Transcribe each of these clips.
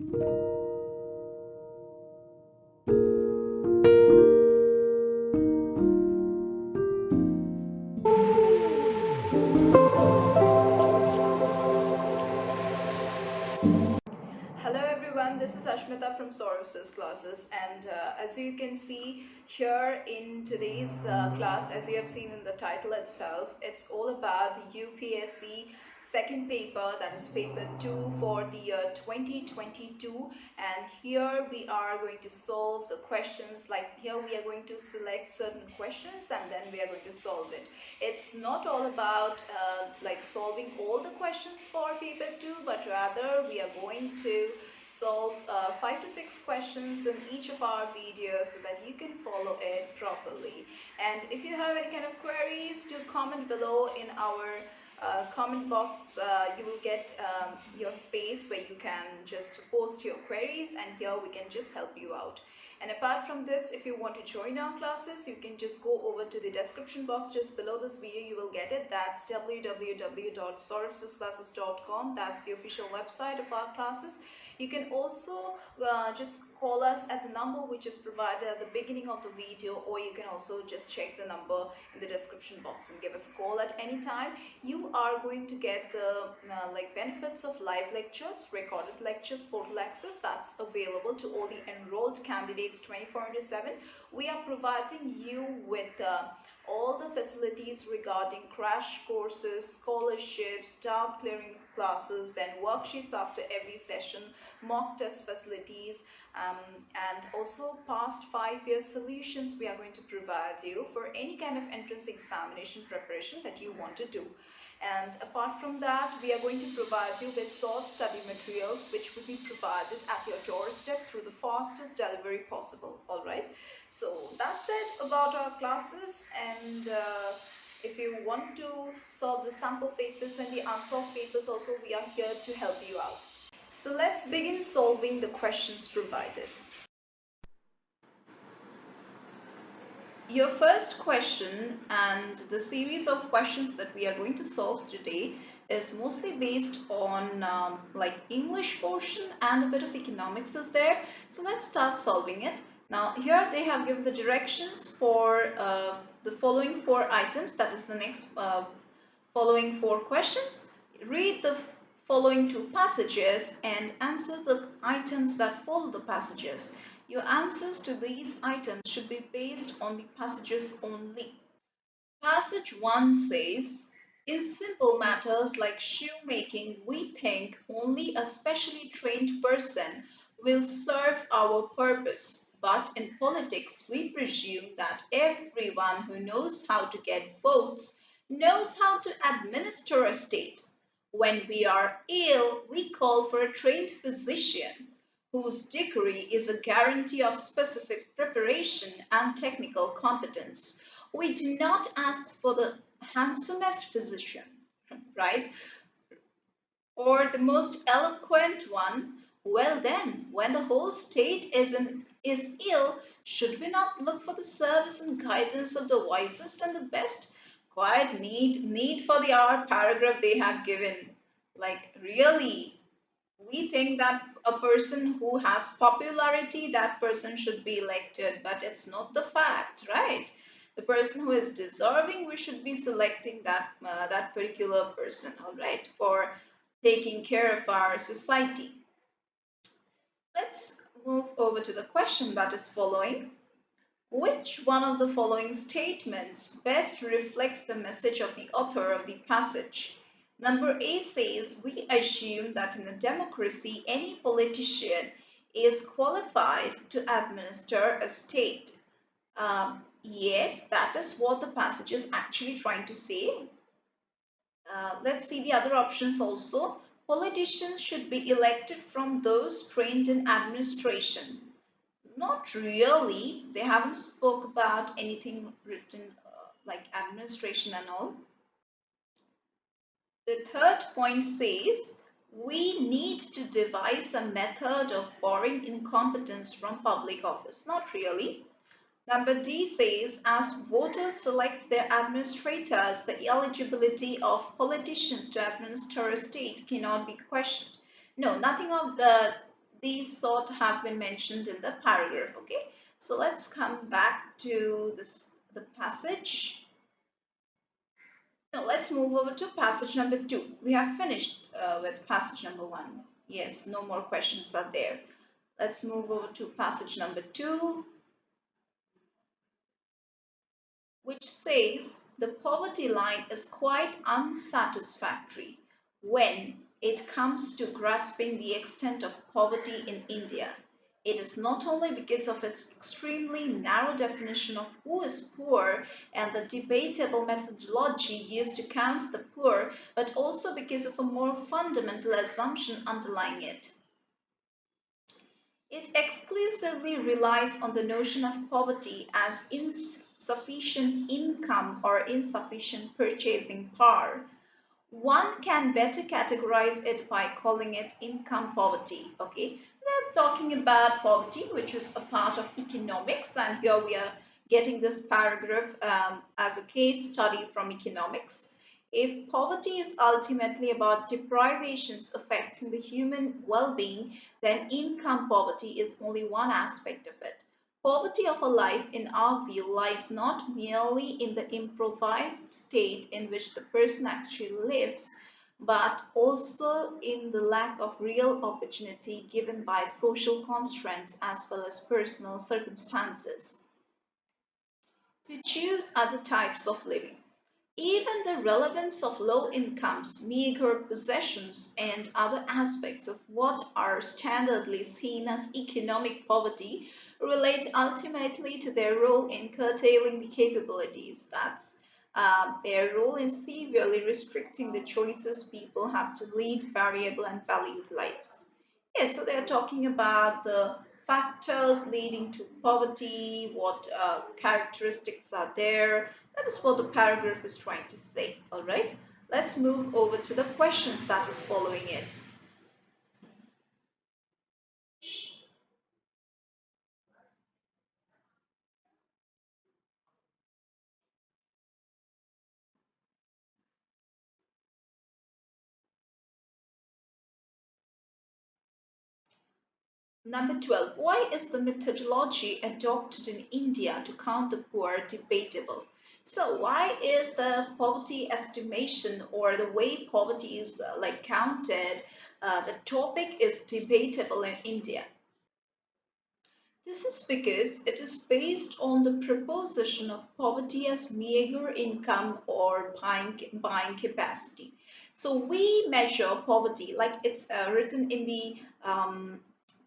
Hello everyone, this is Ashmita from Services Classes, and as you can see here in today's class, as you have seen in the title itself, it's all about the UPSC second paper, that is paper 2 for the year 2022. And here we are going to solve the questions. Like here we are going to select certain questions and then we are going to solve it. It's not all about like solving all the questions for paper 2, but rather we are going to solve 5 to 6 questions in each of our videos so that you can follow it properly. And if you have any kind of queries, do comment below in our comment box. You will get your space where you can just post your queries, and here we can just help you out. And apart from this, if you want to join our classes, you can just go over to the description box just below this video. You will get it. That's www.servicesclasses.com. That's the official website of our classes. You can also just call us at the number which is provided at the beginning of the video, or you can also just check the number in the description box and give us a call at any time. You are going to get the like benefits of live lectures, recorded lectures, portal access that's available to all the enrolled candidates 24/7. We are providing you with all the facilities regarding crash courses, scholarships, doubt clearing classes, then worksheets after every session, mock test facilities, and also past 5-year solutions we are going to provide you for any kind of entrance examination preparation that you want to do. And apart from that, we are going to provide you with source study materials which will be provided at your doorstep through the fastest delivery possible. All right, so that's it about our classes. And if you want to solve the sample papers and the unsolved papers also, we are here to help you out. So let's begin solving the questions provided. Your first question and the series of questions that we are going to solve today is mostly based on like English portion, and a bit of economics is there. So let's start solving it. Now here they have given the directions for the following 4 items, that is the next following 4 questions. Read the following 2 passages and answer the items that follow the passages. Your answers to these items should be based on the passages only. Passage 1 says, in simple matters like shoemaking, we think only a specially trained person will serve our purpose. But in politics, we presume that everyone who knows how to get votes knows how to administer a state. When we are ill, we call for a trained physician whose degree is a guarantee of specific preparation and technical competence. We do not ask for the handsomest physician, right? Or the most eloquent one. Well then, when the whole state is ill, should we not look for the service and guidance of the wisest and the best? Quite need for the hour paragraph they have given. Like really, we think that a person who has popularity, that person should be elected, but it's not the fact, right? The person who is deserving, we should be selecting that particular person, all right, for taking care of our society. Let's move over to the question that is following. Which one of the following statements best reflects the message of the author of the passage? Number A says, we assume that in a democracy, any politician is qualified to administer a state. Yes, that is what the passage is actually trying to say. Let's see the other options also. Politicians should be elected from those trained in administration. Not really. They haven't spoke about anything written like administration and all. The third point says, we need to devise a method of borrowing incompetence from public office. Not really. Number D says, as voters select their administrators, the eligibility of politicians to administer a state cannot be questioned. No, nothing of these sort have been mentioned in the paragraph. Okay, so let's come back to the passage. Now let's move over to passage number 2. We have finished with passage number 1. Yes, no more questions are there. Let's move over to passage number 2, which says the poverty line is quite unsatisfactory when it comes to grasping the extent of poverty in India. It is not only because of its extremely narrow definition of who is poor and the debatable methodology used to count the poor, but also because of a more fundamental assumption underlying it. It exclusively relies on the notion of poverty as insufficient income or insufficient purchasing power. One can better categorize it by calling it income poverty. Okay, we're talking about poverty, which is a part of economics, and here we are getting this paragraph as a case study from economics. If poverty is ultimately about deprivations affecting the human well-being, then income poverty is only one aspect of it. Poverty of a life, in our view, lies not merely in the improvised state in which the person actually lives, but also in the lack of real opportunity given by social constraints as well as personal circumstances to choose other types of living. Even the relevance of low incomes, meager possessions, and other aspects of what are standardly seen as economic poverty relate ultimately to their role in curtailing the capabilities. That's their role in severely restricting the choices people have to lead variable and valued lives. Yes, so they're talking about the factors leading to poverty, what characteristics are there. That is what the paragraph is trying to say. All right, let's move over to the questions that is following it. Number 12. Why is the methodology adopted in India to count the poor debatable? So, why is the poverty estimation or the way poverty is like counted? The topic is debatable in India. This is because it is based on the proposition of poverty as meager income or buying capacity. So we measure poverty like it's written in the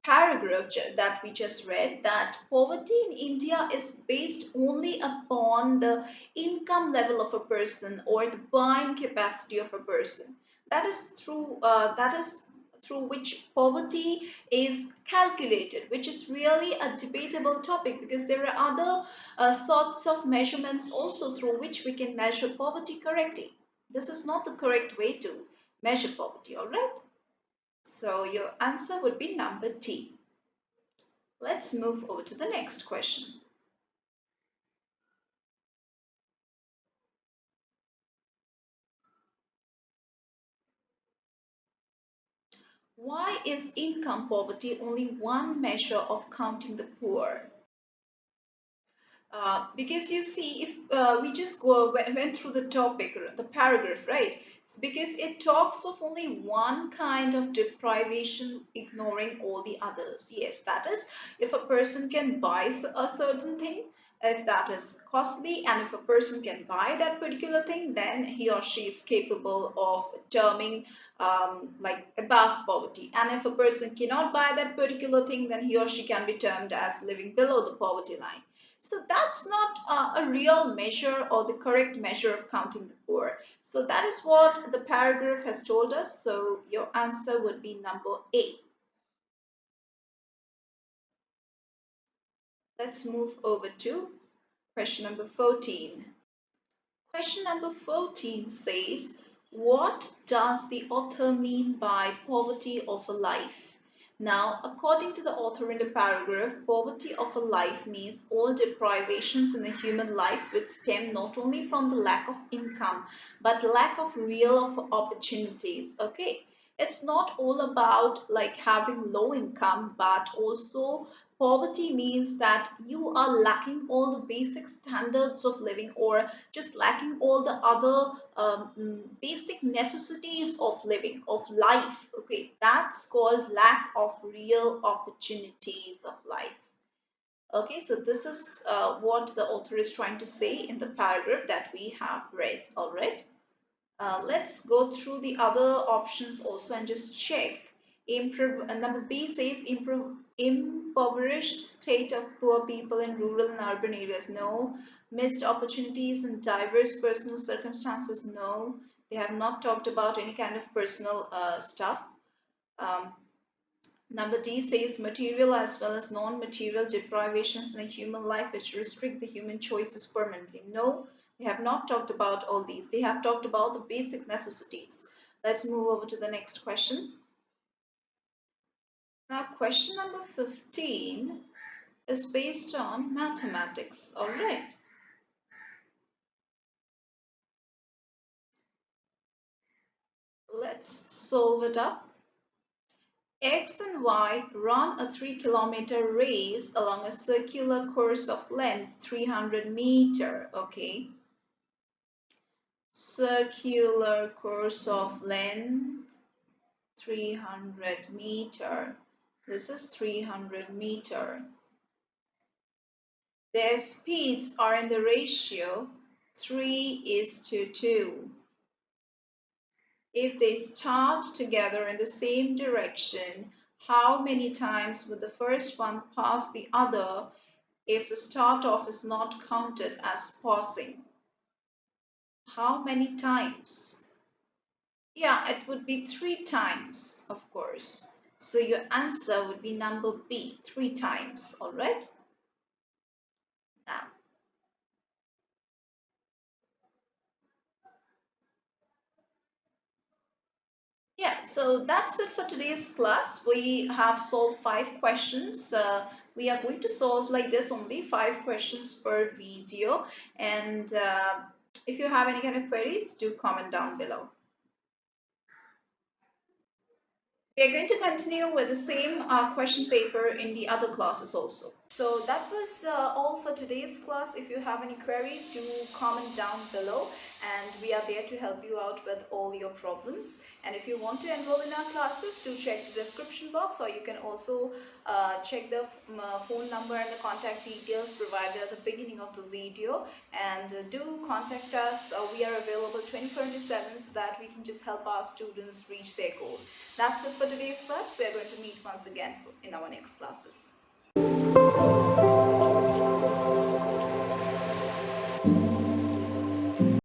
paragraph that we just read, that poverty in India is based only upon the income level of a person or the buying capacity of a person. That is through which poverty is calculated, which is really a debatable topic because there are other sorts of measurements also through which we can measure poverty correctly. This is not the correct way to measure poverty, all right? So your answer would be number D. Let's move over to the next question. Why is income poverty only one measure of counting the poor? Because you see, if we just went through the topic, the paragraph, right? It's because it talks of only one kind of deprivation, ignoring all the others. Yes, that is, if a person can buy a certain thing, if that is costly, and if a person can buy that particular thing, then he or she is capable of terming like above poverty. And if a person cannot buy that particular thing, then he or she can be termed as living below the poverty line. So that's not a real measure or the correct measure of counting the poor. So that is what the paragraph has told us. So your answer would be number A. Let's move over to question number 14. Question number 14 says, what does the author mean by poverty of a life? Now, according to the author in the paragraph, poverty of a life means all deprivations in a human life which stem not only from the lack of income but lack of real opportunities. Okay, It's not all about like having low income, but also poverty means that you are lacking all the basic standards of living, or just lacking all the other basic necessities of living, of life. Okay, that's called lack of real opportunities of life. Okay, so this is what the author is trying to say in the paragraph that we have read. All right. Let's go through the other options also and just check. Number B says impoverished state of poor people in rural and urban areas. No. Missed opportunities and diverse personal circumstances. No. They have not talked about any kind of personal stuff. Um, Number D says material as well as non-material deprivations in a human life which restrict the human choices permanently. No, they have not talked about all these. They have talked about the basic necessities. Let's move over to the next question. Now, question number 15 is based on mathematics. All right. Let's solve it up. X and Y run a 3-kilometer race along a circular course of length 300 meter. Okay. Circular course of length 300 meter. This is 300 meter. Their speeds are in the ratio 3:2. If they start together in the same direction, how many times would the first one pass the other if the start off is not counted as passing? How many times? Yeah, it would be 3 times, of course. So your answer would be number B, 3 times. All right. Now, yeah, so that's it for today's class. We have solved 5 questions. We are going to solve like this only 5 questions per video. And if you have any kind of queries, do comment down below. We are going to continue with the same question paper in the other classes also. So that was all for today's class. If you have any queries, do comment down below and we are there to help you out with all your problems. And if you want to enroll in our classes, do check the description box, or you can also check the phone number and the contact details provided at the beginning of the video. And do contact us. We are available 24/7 so that we can just help our students reach their goal. That's it for today's class. We are going to meet once again in our next classes.